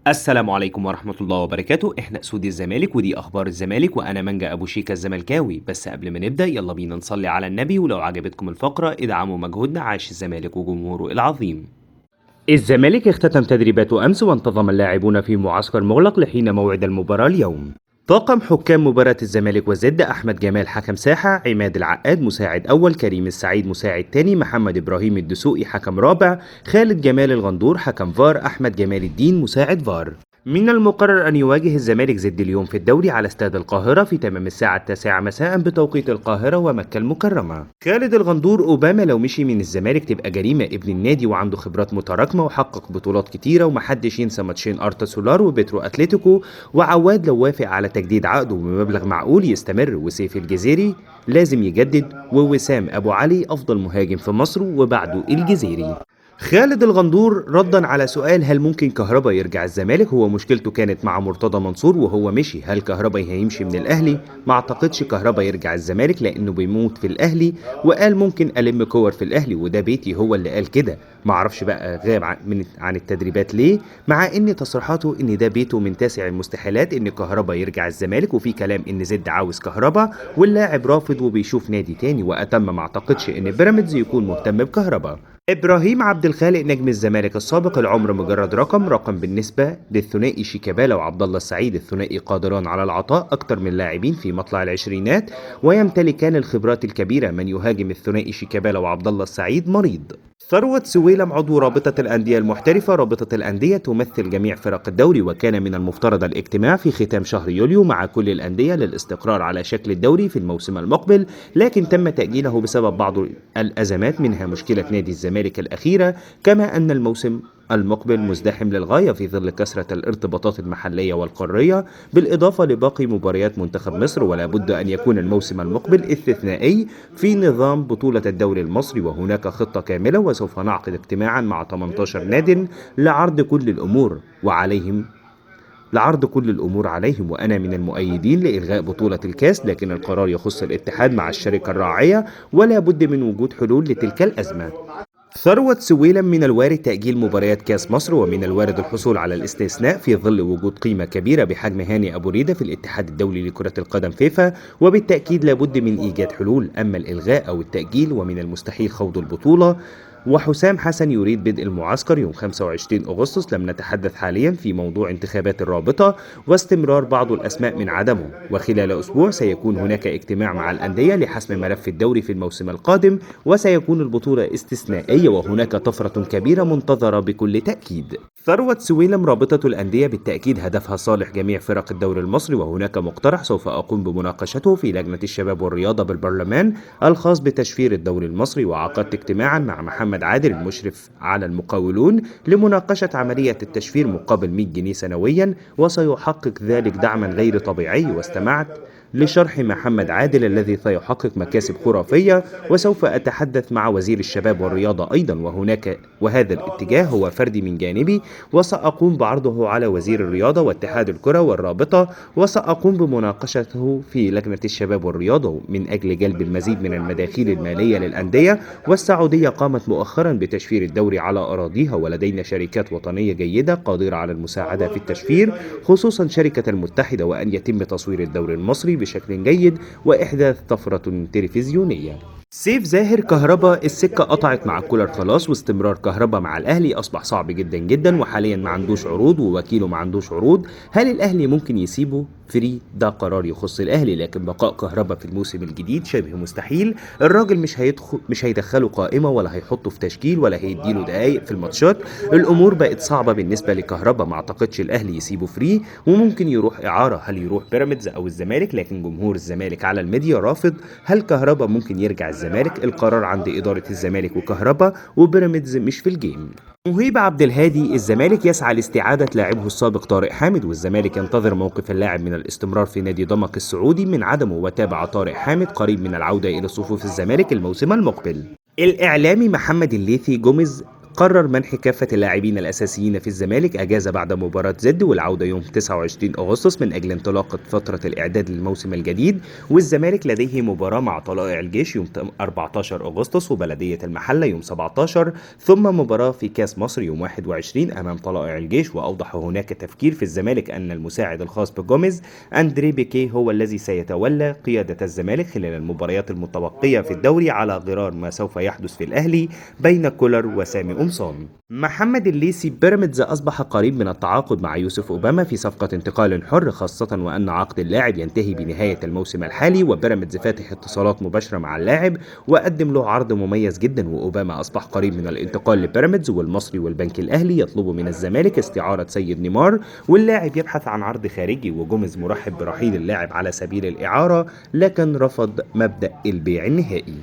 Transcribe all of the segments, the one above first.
السلام عليكم ورحمة الله وبركاته. احنا اسود الزمالك ودي اخبار الزمالك وانا منجا ابو شيكا الزملكاوي. بس قبل ما نبدأ يلا بينا نصلي على النبي، ولو عجبتكم الفقرة ادعموا مجهودنا. عاش الزمالك وجمهوره العظيم. الزمالك اختتم تدريباته أمس وانتظم اللاعبون في معسكر مغلق لحين موعد المباراة اليوم. طاقم حكام مباراة الزمالك والزد: أحمد جمال حكم ساحة، عماد العقاد مساعد أول، كريم السعيد مساعد تاني، محمد إبراهيم الدسوقي حكم رابع، خالد جمال الغندور حكم فار، أحمد جمال الدين مساعد فار. من المقرر أن يواجه الزمالك زد اليوم في الدوري على استاد القاهرة في تمام الساعة 9 مساء بتوقيت القاهرة ومكة المكرمة. خالد الغندور: أوباما لو مشي من الزمالك تبقى جريمة، ابن النادي وعنده خبرات متراكمة وحقق بطولات كتيرة ومحدش ينسى ماتشين أرتا سولار وبيترو أتلتيكو. وعواد لو وافق على تجديد عقده بمبلغ معقول يستمر. وسيف الجزيري لازم يجدد. ووسام أبو علي أفضل مهاجم في مصر وبعده الجزيري. خالد الغندور ردا على سؤال هل ممكن كهربا يرجع الزمالك، هو مشكلته كانت مع مرتضى منصور وهو مشي، هل كهربا هيمشي من الاهلي؟ ما اعتقدش كهربا يرجع الزمالك لانه بيموت في الاهلي، وقال ممكن الم كور في الاهلي وده بيتي، هو اللي قال كده. ما اعرفش بقى غاب عن التدريبات ليه، مع ان تصريحاته ان ده بيته من تاسع المستحيلات ان كهربا يرجع الزمالك، وفي كلام ان زد عاوز كهربا واللاعب رافض وبيشوف نادي تاني، واتم ما اعتقدش ان بيراميدز يكون مهتم بكهربا. ابراهيم عبد الخالق نجم الزمالك السابق: العمر مجرد رقم بالنسبه للثنائي شيكابالا وعبد الله السعيد، الثنائي قادران على العطاء اكثر من لاعبين في مطلع العشرينات ويمتلكان الخبرات الكبيره. من يهاجم الثنائي شيكابالا وعبد الله السعيد مريض. ثروت سويلم عضو رابطة الأندية المحترفة: رابطة الأندية تمثل جميع فرق الدوري، وكان من المفترض الاجتماع في ختام شهر يوليو مع كل الأندية للاستقرار على شكل الدوري في الموسم المقبل، لكن تم تأجيله بسبب بعض الأزمات منها مشكلة نادي الزمالك الأخيرة، كما أن الموسم المقبل مزدحم للغاية في ظل كثرة الارتباطات المحلية والقارية بالإضافة لباقي مباريات منتخب مصر، ولا بد أن يكون الموسم المقبل استثنائي في نظام بطولة الدوري المصري، وهناك خطة كاملة وسوف نعقد اجتماعا مع 18 ناد لعرض كل الأمور عليهم، وأنا من المؤيدين لإلغاء بطولة الكاس، لكن القرار يخص الاتحاد مع الشركة الراعية ولا بد من وجود حلول لتلك الأزمة. ثروت سويلم: من الوارد تأجيل مباريات كاس مصر، ومن الوارد الحصول على الاستثناء في ظل وجود قيمة كبيرة بحجم هاني أبو ريدة في الاتحاد الدولي لكرة القدم فيفا، وبالتأكيد لابد من إيجاد حلول. أما الإلغاء أو التأجيل ومن المستحيل خوض البطولة. وحسام حسن يريد بدء المعسكر يوم 25 أغسطس. لم نتحدث حاليا في موضوع انتخابات الرابطة واستمرار بعض الأسماء من عدمه، وخلال أسبوع سيكون هناك اجتماع مع الأندية لحسم ملف الدوري في الموسم القادم، وسيكون البطولة استثنائية وهناك طفرة كبيرة منتظرة بكل تأكيد. ثروت سويلم: رابطة الأندية بالتأكيد هدفها صالح جميع فرق الدوري المصري، وهناك مقترح سوف أقوم بمناقشته في لجنة الشباب والرياضة بالبرلمان الخاص بتشفير الدوري المصري، وعقدت اجتماعا مع محمد عادل المشرف على المقاولون لمناقشة عملية التشفير مقابل 100 جنيه سنويا، وسيحقق ذلك دعما غير طبيعي. واستمعت لشرح محمد عادل الذي سيحقق مكاسب خرافية، وسوف أتحدث مع وزير الشباب والرياضة أيضا، وهذا الاتجاه هو فردي من جانبي، وسأقوم بعرضه على وزير الرياضة واتحاد الكرة والرابطة، وسأقوم بمناقشته في لجنة الشباب والرياضة من أجل جلب المزيد من المداخيل المالية للأندية. والسعودية قامت مؤخرا بتشفير الدوري على أراضيها، ولدينا شركات وطنية جيدة قادرة على المساعدة في التشفير، خصوصا شركة المتحدة، وأن يتم تصوير الدوري المصري بشكل جيد وإحداث طفرة تلفزيونية. سيف زاهر: كهربا السكة قطعت مع كولر خلاص، واستمرار كهربا مع الأهلي أصبح صعب جدا جدا، وحاليا ما عندوش عروض ووكيله ما عندوش عروض. هل الأهلي ممكن يسيبه فري؟ ده قرار يخص الأهلي، لكن بقاء كهربا في الموسم الجديد شبه مستحيل. الراجل مش هيدخله قائمة ولا هيحطه في تشكيل ولا هيديله دقايق في الماتشات. الأمور بقت صعبة بالنسبة لكهربا، ما أعتقدش الأهلي يسيبه فري، وممكن يروح إعارة. هل يروح بيراميدز أو الزمالك؟ لكن جمهور الزمالك على الميديا رافض. هل كهربا ممكن يرجع الزمالك؟ القرار عند إدارة الزمالك وكهربا، وبيراميدز مش في الجيم. مهيب عبد الهادي: الزمالك يسعى لاستعادة لاعبه السابق طارق حامد، والزمالك ينتظر موقف اللاعب من الاستمرار في نادي ضمك السعودي من عدمه، وتابع طارق حامد قريب من العودة إلى صفوف الزمالك الموسم المقبل. الإعلامي محمد الليثي جوميز: قرر منح كافة اللاعبين الأساسيين في الزمالك أجازة بعد مباراة زد والعودة يوم 29 أغسطس من أجل انطلاقة فترة الإعداد للموسم الجديد. والزمالك لديه مباراة مع طلائع الجيش يوم 14 أغسطس وبلدية المحلة يوم 17، ثم مباراة في كاس مصر يوم 21 أمام طلائع الجيش. وأوضح هناك تفكير في الزمالك أن المساعد الخاص بجوميز أندري بيكيه هو الذي سيتولى قيادة الزمالك خلال المباريات المتبقية في الدوري على غرار ما سوف يحدث في الأهلي بين كولر وسامي قمصان. محمد الليثي بيراميدز أصبح قريب من التعاقد مع يوسف أوباما في صفقة انتقال حر، خاصة وأن عقد اللاعب ينتهي بنهاية الموسم الحالي، وبيراميدز فاتح اتصالات مباشرة مع اللاعب وقدم له عرض مميز جدا. وأوباما أصبح قريب من الانتقال لبيراميدز، والمصري والبنك الأهلي يطلب من الزمالك استعارة سيد نيمار، واللاعب يبحث عن عرض خارجي. وجوميز مرحب برحيل اللاعب على سبيل الإعارة لكن رفض مبدأ البيع النهائي.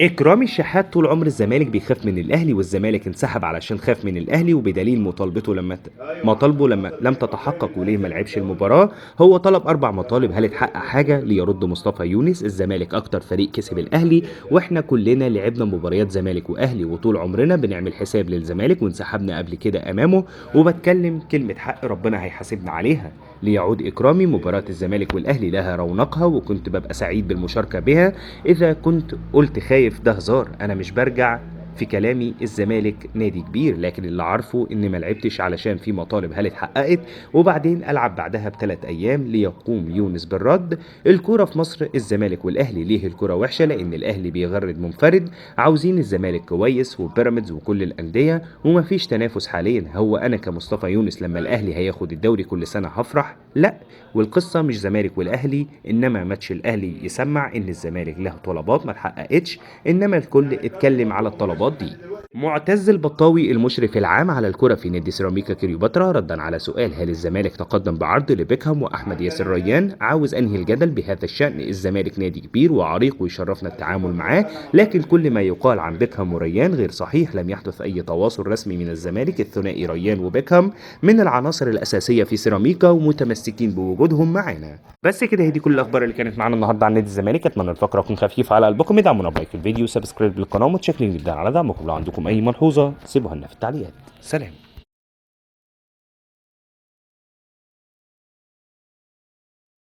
إكرامي الشحات طول عمر الزمالك بيخاف من الأهلي، والزمالك انسحب علشان خاف من الأهلي، وبدليل مطالبته لما لم تتحقق وليه ما لعبش المباراة. هو طلب 4 مطالب، هل اتحقق حاجة؟ ليرد مصطفى يونس: الزمالك أكتر فريق كسب الأهلي، وإحنا كلنا لعبنا مباريات زمالك وأهلي وطول عمرنا بنعمل حساب للزمالك وانسحبنا قبل كده أمامه، وبتكلم كلمة حق ربنا هيحاسبنا عليها. ليعود إكرامي: مباراة الزمالك والأهلي لها رونقها وكنت ببقى سعيد بالمشاركة بها. إذا كنت قلت خايف ده هزار، أنا مش برجع في كلامي. الزمالك نادي كبير، لكن اللي عارفه إني ما لعبتش علشان في مطالب هل اتحققت، وبعدين ألعب بعدها ب3 أيام. ليقوم يونس بالرد: الكورة في مصر الزمالك والأهلي، ليه الكورة وحشة؟ لأن الأهلي بيغرد منفرد، عاوزين الزمالك كويس وبيراميدز وكل الأندية، ومفيش تنافس حاليا. هو أنا كمصطفى يونس لما الأهلي هياخد الدوري كل سنة هفرح؟ لا، والقصة مش زمالك والأهلي، إنما ماتش الأهلي يسمع إن الزمالك له طلبات ما اتحققتش، إنما الكل اتكلم على الطلبات دي. معتز البطاوي المشرف العام على الكرة في نادي سيراميكا كليوباترا ردا على سؤال هل الزمالك تقدم بعرض لبيكهام وأحمد ياسر ريان: عاوز أنهي الجدل بهذا الشأن. الزمالك نادي كبير وعريق ويشرفنا التعامل معاه، لكن كل ما يقال عن بيكهام وريان غير صحيح. لم يحدث أي تواصل رسمي من الزمالك. الثنائي ريان وبيكهام من العناصر الأساسية في سيراميكا ومتمسكين بوجودهم معانا. بس كده، هي دي كل الأخبار اللي كانت معانا النهارده عن نادي الزمالك. أتمنى الفقرة تكون خفيفة على قلبكم. ادعمونا بلايك في الفيديو وسبسكرايب للقناة، ومتشكرين جدا على دعمكم. لو عندكم أي ملحوظة سيبوها لنا في التعليقات. سلام.